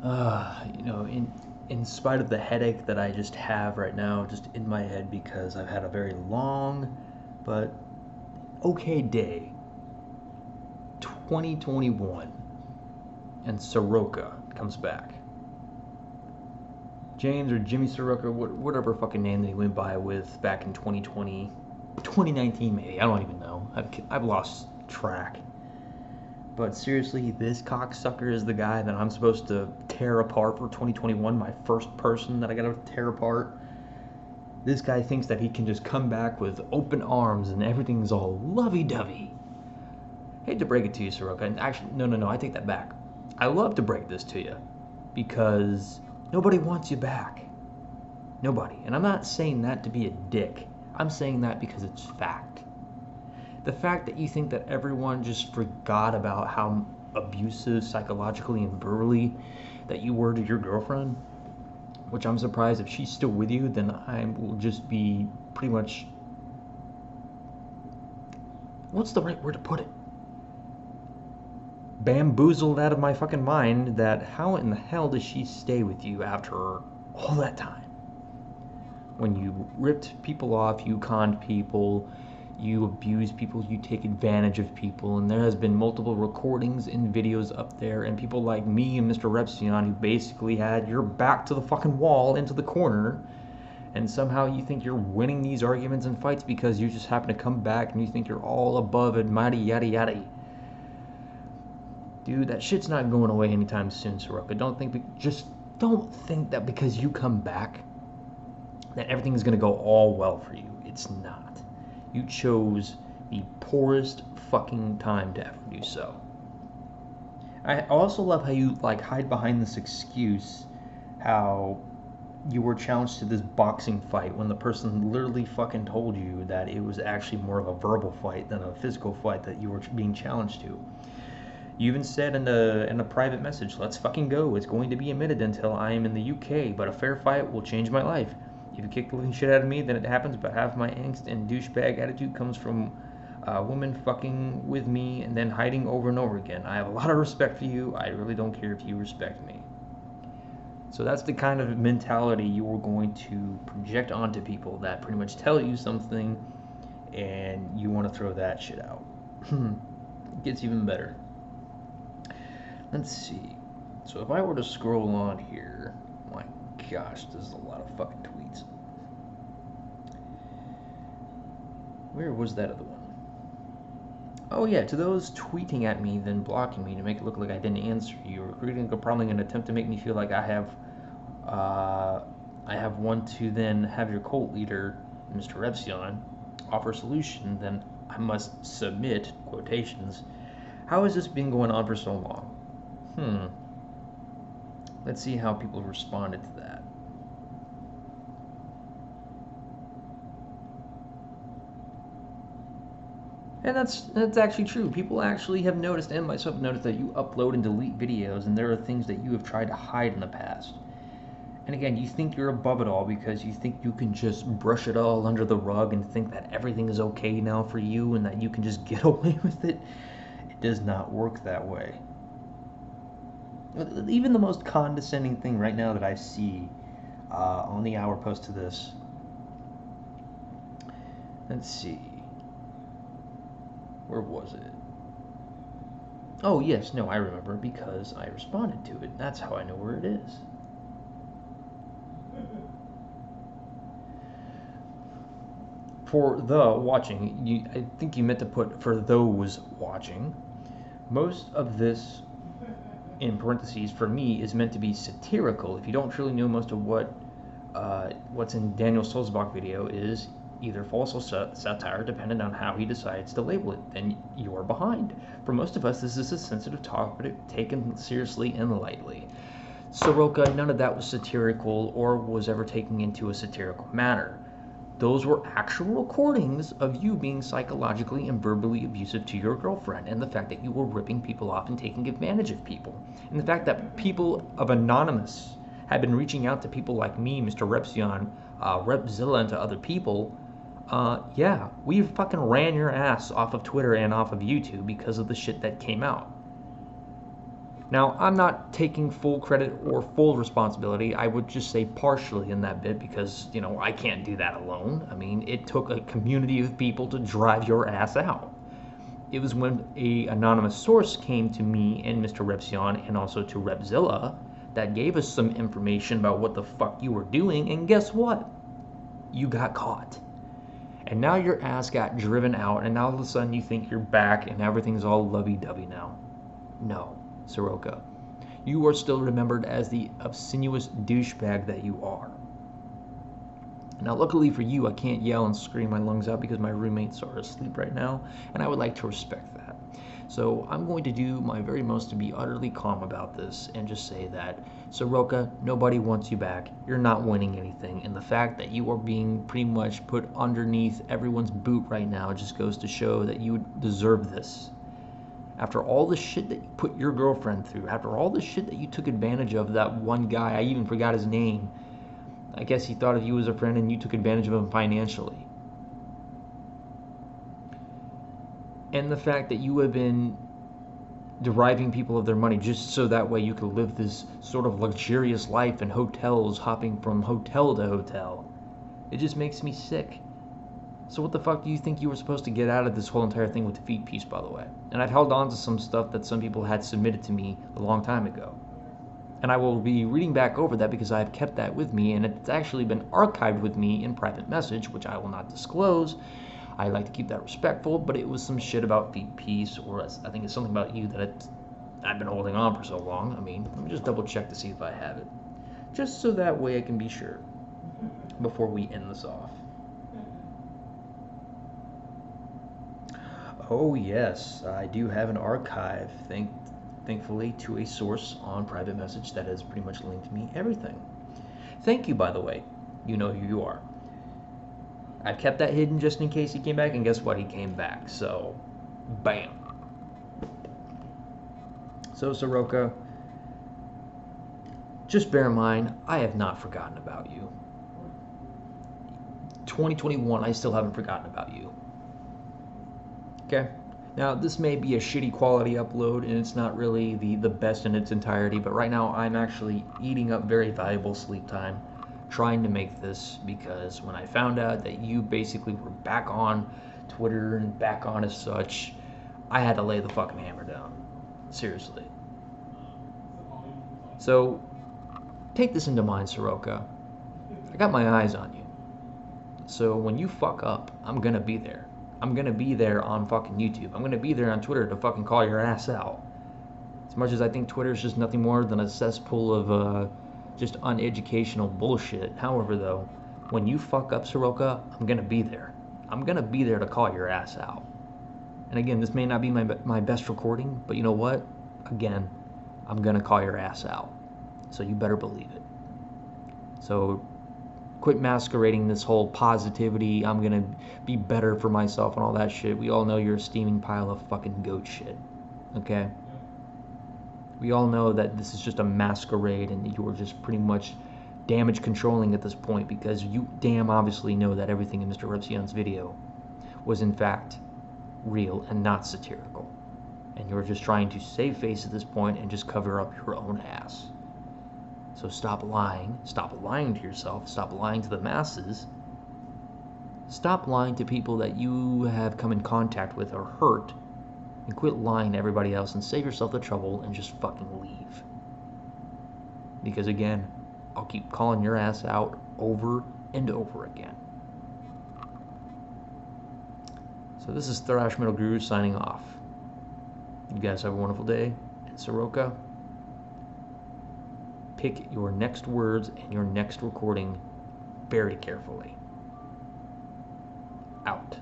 You know, in spite of the headache that I just have right now, just in my head, because I've had a very long but okay day, 2021, and Soroka comes back. James or Jimmy Soroka, whatever fucking name that he went by with back in 2020, 2019 maybe, I don't even know. I've lost track. But seriously, this cocksucker is the guy that I'm supposed to tear apart for 2021, my first person that I gotta tear apart. This guy thinks that he can just come back with open arms and everything's all lovey-dovey. Hate to break it to you, Soroka, and actually, no, I take that back. I love to break this to you, because nobody wants you back. Nobody. And I'm not saying that to be a dick. I'm saying that because it's fact. The fact that you think that everyone just forgot about how abusive psychologically and verbally that you were to your girlfriend, which I'm surprised if she's still with you, then I will just be pretty much, what's the right word to put it? Bamboozled out of my fucking mind that how in the hell does she stay with you after all that time? When you ripped people off, you conned people, you abuse people, you take advantage of people, and there has been multiple recordings and videos up there, and people like me and Mr. Repsion who basically had your back to the fucking wall into the corner, and somehow you think you're winning these arguments and fights because you just happen to come back and you think you're all above it, mighty yada yada. Dude, that shit's not going away anytime soon, Soroka. Just don't think that because you come back that everything's gonna go all well for you. It's not. You chose the poorest fucking time to ever do so. I also love how you hide behind this excuse how you were challenged to this boxing fight when the person literally fucking told you that it was actually more of a verbal fight than a physical fight that you were being challenged to. You even said in a private message, "Let's fucking go. It's going to be a minute until I am in the UK, but a fair fight will change my life. If you kick the living shit out of me, then it happens, but half my angst and douchebag attitude comes from a woman fucking with me and then hiding over and over again. I have a lot of respect for you. I really don't care if you respect me." So that's the kind of mentality you are going to project onto people that pretty much tell you something and you want to throw that shit out. It gets even better. Let's see. So if I were to scroll on here, my gosh, there's a lot of fucking tweets. Where was that other one? Oh yeah, to those tweeting at me then blocking me to make it look like I didn't answer you, recruiting are probably going to attempt to make me feel like I have one to then have your cult leader, Mr. Repsion, offer a solution, then I must submit, quotations. How has this been going on for so long? Let's see how people responded to that. And that's actually true. People actually have noticed, and myself have noticed, that you upload and delete videos, and there are things that you have tried to hide in the past. And again, you think you're above it all because you think you can just brush it all under the rug and think that everything is okay now for you and that you can just get away with it. It does not work that way. Even the most condescending thing right now that I see on the hour post to this. Let's see. Where was it? Oh, yes, no, I remember because I responded to it. That's how I know where it is. For the watching, I think you meant to put for those watching. Most of this, in parentheses, for me, is meant to be satirical. If you don't truly know most of what's in Daniel Sulzbach video is either false or satire, depending on how he decides to label it, then you are behind. For most of us, this is a sensitive topic taken seriously and lightly. Soroka, none of that was satirical or was ever taken into a satirical manner. Those were actual recordings of you being psychologically and verbally abusive to your girlfriend, and the fact that you were ripping people off and taking advantage of people. And the fact that people of Anonymous had been reaching out to people like me, Mr. Repsion, Repzilla, and to other people. Yeah, we fucking ran your ass off of Twitter and off of YouTube because of the shit that came out. Now, I'm not taking full credit or full responsibility. I would just say partially in that bit because, you know, I can't do that alone. I mean, it took a community of people to drive your ass out. It was when a anonymous source came to me and Mr. Repsion and also to Repzilla that gave us some information about what the fuck you were doing, and guess what? You got caught. And now your ass got driven out, and now all of a sudden you think you're back and everything's all lovey-dovey now. No, Soroka. You are still remembered as the obscenous douchebag that you are. Now, luckily for you, I can't yell and scream my lungs out because my roommates are asleep right now, and I would like to respect that. So I'm going to do my very most to be utterly calm about this and just say that, Soroka, nobody wants you back. You're not winning anything, and the fact that you are being pretty much put underneath everyone's boot right now just goes to show that you deserve this. After all the shit that you put your girlfriend through, after all the shit that you took advantage of that one guy, I even forgot his name. I guess he thought of you as a friend and you took advantage of him financially. And the fact that you have been deriving people of their money just so that way you could live this sort of luxurious life in hotels, hopping from hotel to hotel. It just makes me sick. So what the fuck do you think you were supposed to get out of this whole entire thing with Defeat Peace, by the way? And I've held on to some stuff that some people had submitted to me a long time ago. And I will be reading back over that because I've kept that with me, and it's actually been archived with me in private message, which I will not disclose. I like to keep that respectful, but it was some shit about Defeat Peace, or I think it's something about you that I've been holding on for so long. I mean, let me just double check to see if I have it. Just so that way I can be sure before we end this off. Oh yes, I do have an archive, thankfully, to a source on private message that has pretty much linked me everything. Thank you, by the way. You know who you are. I kept that hidden just in case he came back, and guess what? He came back. So, bam. So, Soroka, just bear in mind, I have not forgotten about you. 2021, I still haven't forgotten about you. Okay? Now, this may be a shitty quality upload, and it's not really the best in its entirety, but right now I'm actually eating up very valuable sleep time trying to make this, because when I found out that you basically were back on Twitter and back on as such, I had to lay the fucking hammer down. Seriously. So, take this into mind, Soroka. I got my eyes on you. So when you fuck up, I'm gonna be there. I'm gonna be there on fucking YouTube. I'm gonna be there on Twitter to fucking call your ass out. As much as I think Twitter is just nothing more than a cesspool of just uneducational bullshit. However, though, when you fuck up, Soroka, I'm gonna be there. I'm gonna be there to call your ass out. And again, this may not be my best recording, but you know what? Again, I'm gonna call your ass out. So you better believe it. So quit masquerading this whole positivity, I'm gonna be better for myself and all that shit. We all know you're a steaming pile of fucking goat shit. Okay? We all know that this is just a masquerade and you are just pretty much damage controlling at this point, because you damn obviously know that everything in Mr. Repsion's video was in fact real and not satirical. And you're just trying to save face at this point and just cover up your own ass. So stop lying to yourself, stop lying to the masses, stop lying to people that you have come in contact with or hurt, and quit lying to everybody else and save yourself the trouble and just fucking leave. Because again, I'll keep calling your ass out over and over again. So this is ThrashMetalGuru signing off. You guys have a wonderful day, and Soroka, pick your next words and your next recording very carefully. Out.